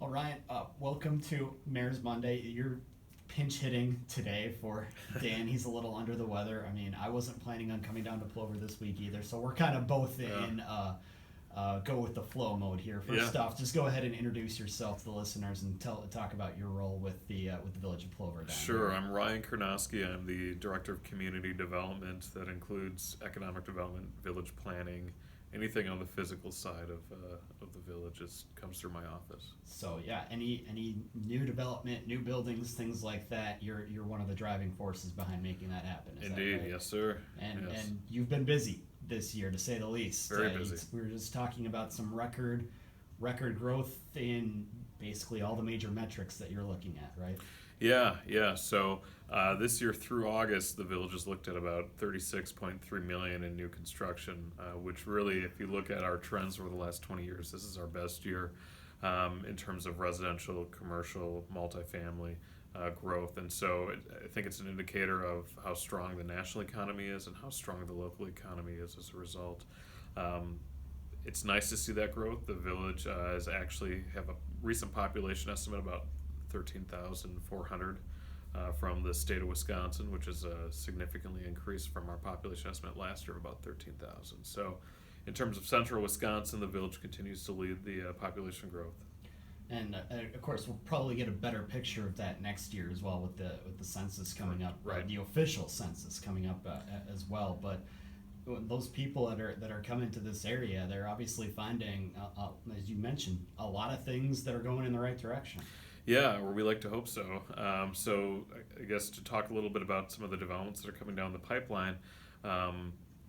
Well, Ryan, welcome to Mayor's Monday. You're pinch hitting today for Dan. He's a little under the weather. I mean, I wasn't planning on coming down to Plover this week either, so we're kind of both Yeah. in go with the flow mode here. Yeah. First off, just go ahead and introduce yourself to the listeners and talk about your role with the Village of Plover. Down Sure. here. I'm Ryan Kernosky. I'm the Director of Community Development. That includes economic development, village planning, anything on the physical side of the village comes through my office. So yeah, any new development, new buildings, things like that. You're one of the driving forces behind making that happen. Is Indeed. that right? Yes, sir. And Yes. and you've been busy this year, to say the least. Very busy. We were just talking about some record growth in basically all the major metrics that you're looking at, right? Yeah, yeah. So this year through August, the village has looked at about 36.3 million in new construction, which really, if you look at our trends over the last 20 years, this is our best year in terms of residential, commercial, multifamily growth. And so I think it's an indicator of how strong the national economy is and how strong the local economy is as a result. Um, it's nice to see that growth. The village has actually have a recent population estimate about 13,400 from the state of Wisconsin, which is a significantly increased from our population estimate last year of about 13,000. So, in terms of central Wisconsin, the village continues to lead the population growth. And of course, we'll probably get a better picture of that next year as well with the census coming up, Right. the official census coming up as well. But those people that are coming to this area, they're obviously finding, as you mentioned, a lot of things that are going in the right direction. Yeah, or we like to hope so. So I guess to talk a little bit about some of the developments that are coming down the pipeline.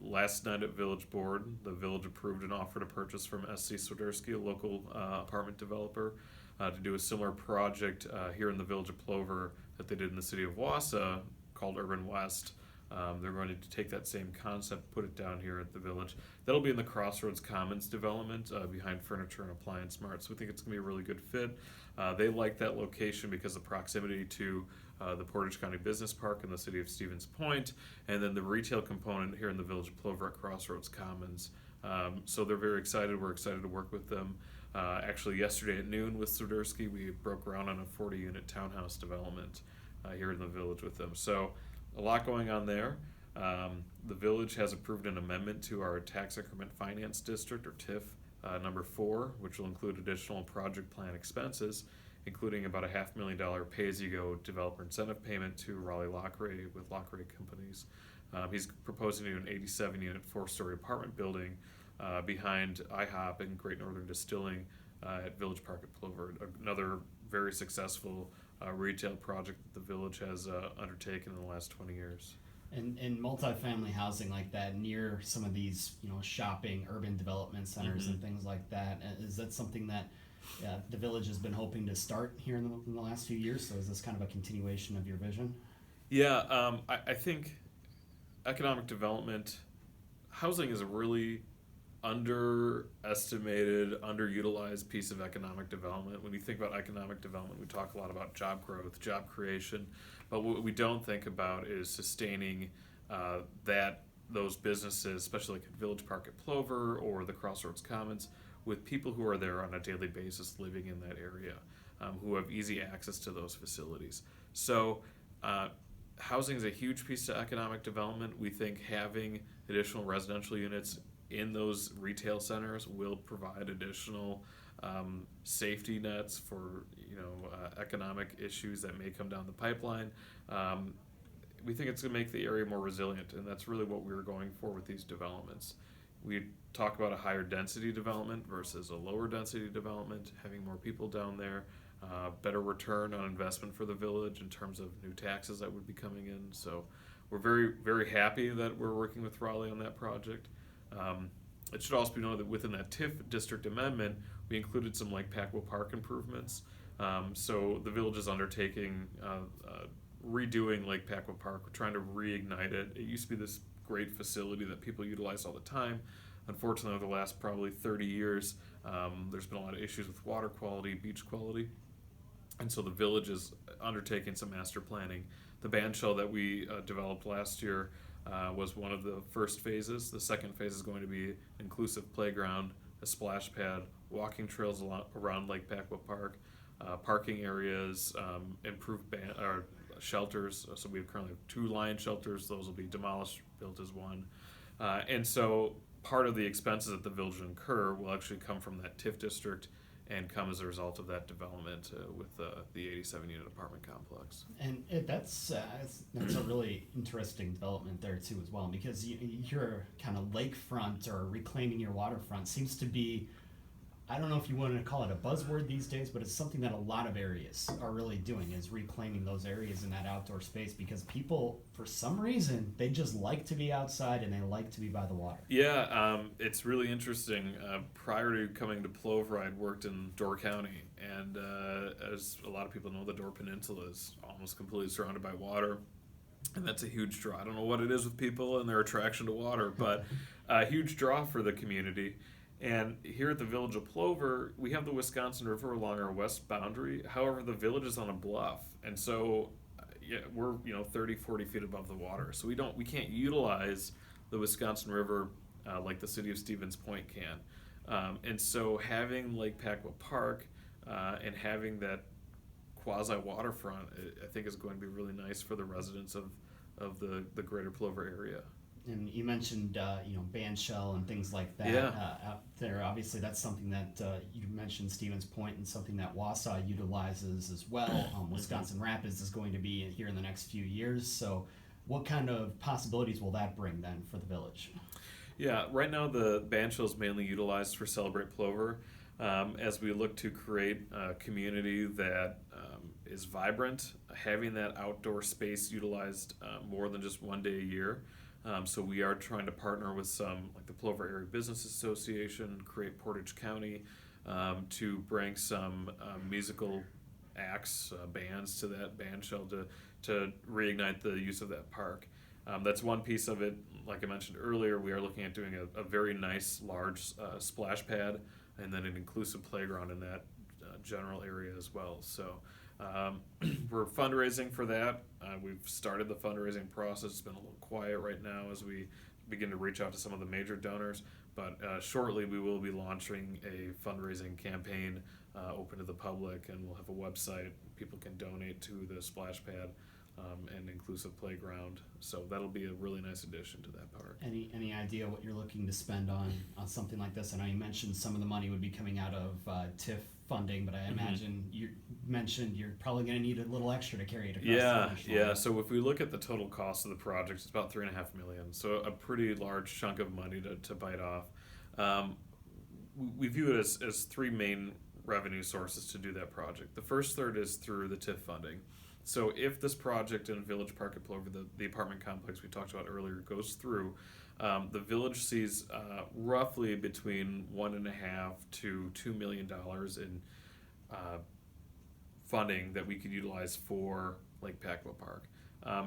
Last night at Village Board, the village approved an offer to purchase from SC Swiderski, a local apartment developer, to do a similar project here in the village of Plover that they did in the city of Wausau called Urban West. They're going to take that same concept, put it down here at the village. That'll be in the Crossroads Commons development behind Furniture and Appliance Mart. So we think it's going to be a really good fit. They like that location because of proximity to the Portage County Business Park in the city of Stevens Point, and then the retail component here in the village of Plover at Crossroads Commons. So they're very excited. We're excited to work with them. Actually, yesterday at noon with Swiderski, we broke ground on a 40-unit townhouse development here in the village with them. So a lot going on there. The village has approved an amendment to our tax increment finance district, or TIF, number 4, which will include additional project plan expenses, including about a $500,000 pay-as-you-go developer incentive payment to Raleigh Lockray with Lockray Companies. He's proposing to do an 87-unit 4-story apartment building behind IHOP and Great Northern Distilling at Village Park at Plover. Another very successful retail project that the village has undertaken in the last 20 years. And multifamily housing like that near some of these, shopping, urban development centers and things like that, is that something that the village has been hoping to start here in the last few years? So is this kind of a continuation of your vision? Yeah, I think economic development, housing is a really underestimated, underutilized piece of economic development. When you think about economic development, we talk a lot about job growth, job creation, but what we don't think about is sustaining those businesses, especially like at Village Park at Plover or the Crossroads Commons, with people who are there on a daily basis living in that area, who have easy access to those facilities. So housing is a huge piece of economic development. We think having additional residential units in those retail centers will provide additional safety nets for economic issues that may come down the pipeline. We think it's going to make the area more resilient, and that's really what we were going for with these developments. We talk about a higher density development versus a lower density development, having more people down there, better return on investment for the village in terms of new taxes that would be coming in. So we're very, very happy that we're working with Raleigh on that project. It should also be noted that within that TIF district amendment, we included some Lake Packwell Park improvements. So the village is undertaking redoing Lake Packwell Park. We're trying to reignite it. It used to be this great facility that people utilize all the time. Unfortunately, over the last probably 30 years, there's been a lot of issues with water quality, beach quality. And so the village is undertaking some master planning. The band shell that we developed last year was one of the first phases. The second phase is going to be inclusive playground, a splash pad, walking trails around Lake Packwell Park, parking areas, improved or shelters. So we have currently 2 lion shelters. Those will be demolished, built as one. And so part of the expenses that the village will incur will actually come from that TIF district and come as a result of that development with the 87-unit apartment complex. And that's a really interesting development there too as well, because your kind of lakefront or reclaiming your waterfront seems to be, I don't know if you want to call it a buzzword these days, but it's something that a lot of areas are really doing, is reclaiming those areas in that outdoor space, because people, for some reason, they just like to be outside and they like to be by the water. Yeah, it's really interesting. Prior to coming to Plover, I'd worked in Door County, and as a lot of people know, the Door Peninsula is almost completely surrounded by water, and that's a huge draw. I don't know what it is with people and their attraction to water, but a huge draw for the community. And here at the village of Plover, we have the Wisconsin River along our west boundary. However, the village is on a bluff, and so we're 30, 40 feet above the water. So we can't utilize the Wisconsin River like the city of Stevens Point can. And so having Lake Pacwa Park and having that quasi waterfront, I think is going to be really nice for the residents of the greater Plover area. And you mentioned, bandshell and things like that. Yeah. Out there, obviously, that's something that you mentioned Stevens Point, and something that Wausau utilizes as well. Wisconsin Rapids is going to be here in the next few years. So, what kind of possibilities will that bring then for the village? Yeah, right now the bandshell is mainly utilized for Celebrate Plover. As we look to create a community that is vibrant, having that outdoor space utilized more than just one day a year. So we are trying to partner with some, like the Plover Area Business Association, create Portage County, to bring some musical acts, bands to that bandshell to reignite the use of that park. That's one piece of it. Like I mentioned earlier, we are looking at doing a very nice, large splash pad, and then an inclusive playground in that general area as well. So we're fundraising for that. We've started the fundraising process. It's been a little quiet right now as we begin to reach out to some of the major donors, but shortly we will be launching a fundraising campaign open to the public, and we'll have a website. People can donate to the splash pad and inclusive playground. So that'll be a really nice addition to that park. Any idea what you're looking to spend on something like this? I know you mentioned some of the money would be coming out of TIF funding, but I imagine you mentioned you're probably going to need a little extra to carry it across the finish line. Yeah. So if we look at the total cost of the project, it's about $3.5 million. So a pretty large chunk of money to bite off. We view it as 3 main revenue sources to do that project. The first third is through the TIF funding. So if this project in Village Park at Plover, the apartment complex we talked about earlier, goes through, the village sees roughly between $1.5 to $2 million in funding that we could utilize for Lake Pacwa Park.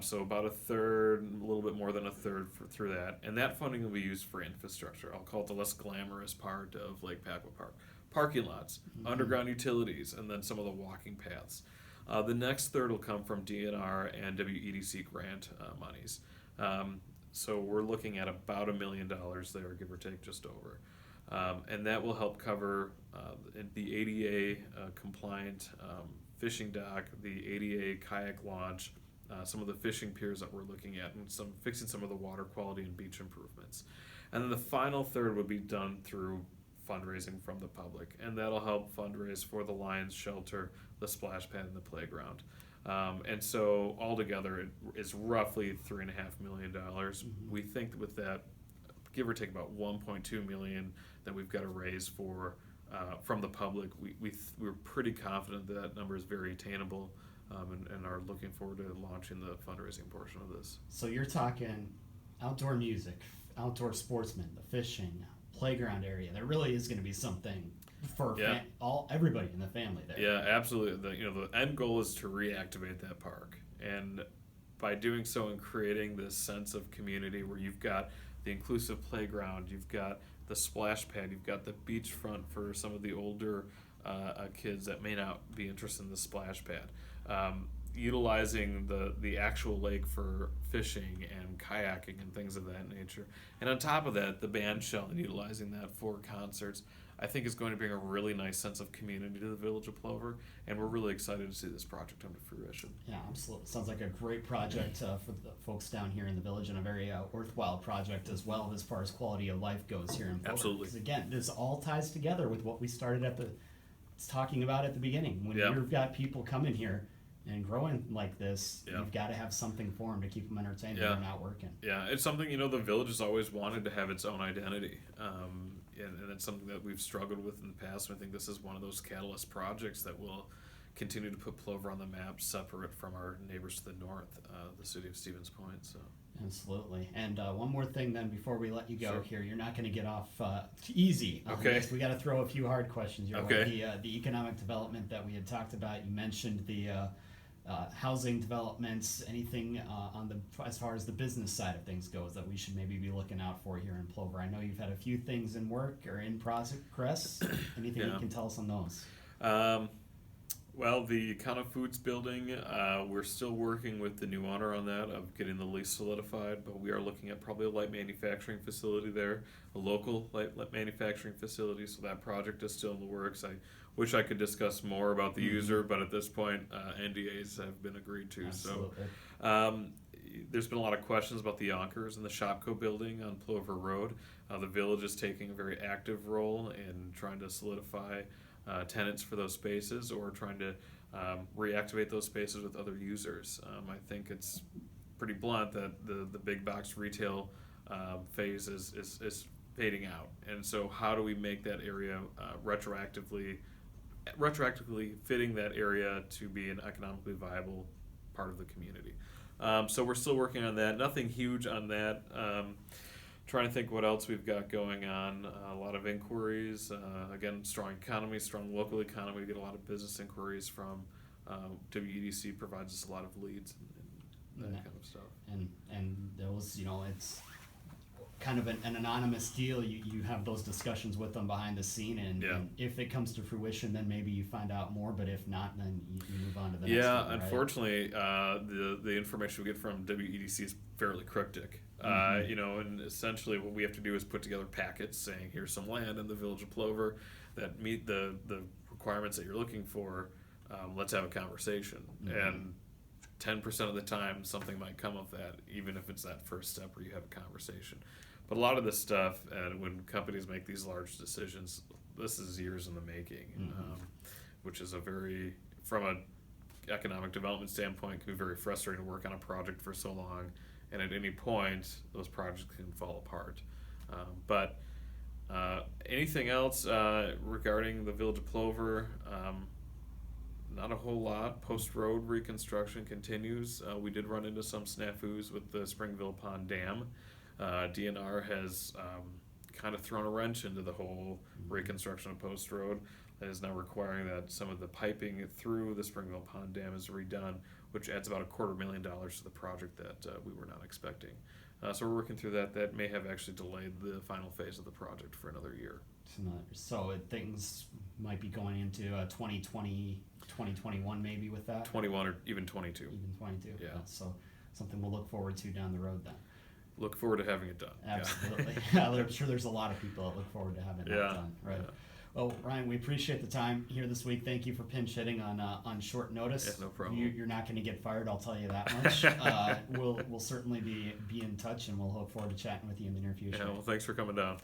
So about a third, a little bit more than a third through that. And that funding will be used for infrastructure. I'll call it the less glamorous part of Lake Pacwa Park. Parking lots, underground utilities, and then some of the walking paths. The next third will come from DNR and WEDC grant monies. So we're looking at about $1 million there, give or take, just over. And that will help cover the ADA compliant fishing dock, the ADA kayak launch, some of the fishing piers that we're looking at, and fixing some of the water quality and beach improvements. And then the final third would be done through fundraising from the public, and that'll help fundraise for the Lions Shelter, the splash pad, and the playground. And so altogether, it is roughly $3.5 million. We think that with that, give or take about $1.2 million that we've got to raise for from the public, we're pretty confident that number is very attainable, and are looking forward to launching the fundraising portion of this. So you're talking outdoor music, outdoor sportsmen, the fishing, playground area. There really is going to be something for everybody in the family there. Yeah, absolutely. The end goal is to reactivate that park, and by doing so and creating this sense of community where you've got the inclusive playground, you've got the splash pad, you've got the beachfront for some of the older kids that may not be interested in the splash pad. Utilizing the actual lake for fishing and kayaking and things of that nature. And on top of that, the band shell and utilizing that for concerts. I think is going to bring a really nice sense of community to the village of Plover, and we're really excited to see this project come to fruition. Yeah, absolutely. Sounds like a great project for the folks down here in the village, and a very worthwhile project as well as far as quality of life goes here in Plover. Absolutely. Because again, this all ties together with what we started talking about at the beginning. When you've got people coming here and growing like this, you've got to have something for them to keep them entertained when they're not working. Yeah, it's something, the village has always wanted to have its own identity. And it's something that we've struggled with in the past. And I think this is one of those catalyst projects that will continue to put Plover on the map, separate from our neighbors to the north, the city of Stevens Point. So. Absolutely. And one more thing then before we let you go here. You're not going to get off easy on this. We got to throw a few hard questions your way. The economic development that we had talked about, you mentioned the housing developments, anything as far as the business side of things goes that we should maybe be looking out for here in Plover. I know you've had a few things in work or in progress. Anything you can tell us on those? Well, the Econo Foods building, we're still working with the new owner on that, of getting the lease solidified, but we are looking at probably a light manufacturing facility there, a local light manufacturing facility, so that project is still in the works. I wish I could discuss more about the user, but at this point, NDAs have been agreed to. Absolutely. So there's been a lot of questions about the Yonkers and the Shopco building on Plover Road. The village is taking a very active role in trying to solidify tenants for those spaces, or trying to reactivate those spaces with other users. I think it's pretty blunt that the big box retail phase is fading out, and so how do we make that area retroactively fitting that area to be an economically viable part of the community? So we're still working on that. Nothing huge on that. Trying to think what else we've got going on. A lot of inquiries. Again, strong economy, strong local economy. We get a lot of business inquiries from WEDC provides us a lot of leads and that kind of stuff. And those, it's kind of an anonymous deal. You have those discussions with them behind the scene, and if it comes to fruition, then maybe you find out more. But if not, then you move on to the next one. Yeah, unfortunately, the information we get from WEDC is fairly cryptic. And essentially what we have to do is put together packets saying, here's some land in the village of Plover that meet the requirements that you're looking for. Let's have a conversation. And 10% of the time, something might come of that, even if it's that first step where you have a conversation. But a lot of this stuff, and when companies make these large decisions, this is years in the making, which is from an economic development standpoint, can be very frustrating to work on a project for so long. And at any point, those projects can fall apart. But anything else regarding the village of Plover? Not a whole lot. Post-road reconstruction continues. We did run into some snafus with the Springville Pond Dam. DNR has kind of thrown a wrench into the whole reconstruction of Post Road. That is now requiring that some of the piping through the Springville Pond Dam is redone, which adds about $250,000 to the project that we were not expecting. So we're working through that. That may have actually delayed the final phase of the project for another year. So things might be going into 2020, 2021 maybe with that? 21 or even 22. Even 22. Yeah. So something we'll look forward to down the road then. Look forward to having it done. Absolutely. I'm sure there's a lot of people that look forward to having that done. Right. Yeah. Well, Ryan, we appreciate the time here this week. Thank you for pinch hitting on short notice. Yeah, no problem. You're not going to get fired, I'll tell you that much. We'll certainly be in touch, and we'll look forward to chatting with you in the near future. Yeah, well, thanks for coming down.